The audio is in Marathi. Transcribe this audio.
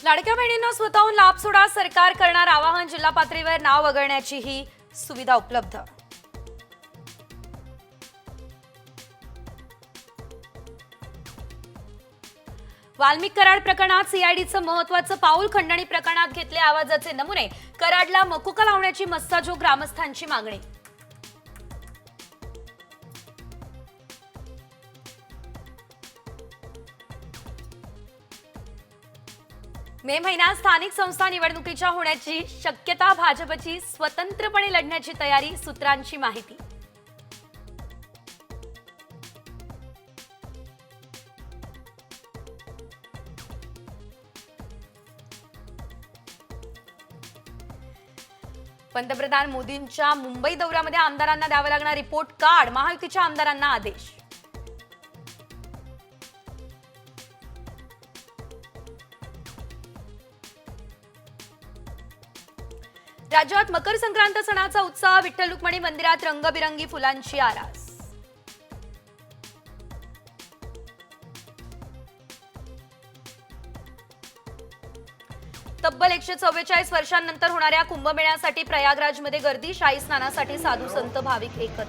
लाडक्या बहिणींना स्वतःहून लाभ सोडा, सरकार करणार आवाहन, जिल्हा पातळीवर नाव वगळण्याची ही सुविधा उपलब्ध. वाल्मिक कराड प्रकरणात सीआयडीचं महत्त्वाचं पाऊल, खंडणी प्रकरणात घेतले आवाजाचे नमुने, कराडला मकोका लावण्याची मस्साजोग, ग्रामस्थांची मागणी. मे महिन्यात स्थानिक संस्था निवडणुकीच्या होण्याची शक्यता, भाजपची स्वतंत्रपणे लढण्याची तयारी, सूत्रांची माहिती. पंतप्रधान मोदींच्या मुंबई दौऱ्यामध्ये आमदारांना द्यावा लागणार रिपोर्ट कार्ड, महायुतीच्या आमदारांना आदेश. राज्यात मकर संक्रांत सणाचा उत्साह, विठ्ठल रुक्मिणी मंदिरात रंगबिरंगी फुलांची आरास. तब्बल 144 वर्षांनंतर होणाऱ्या कुंभमेळ्यासाठी प्रयागराजमध्ये गर्दी, शाही स्नानासाठी साधू संत भाविक एकत्र.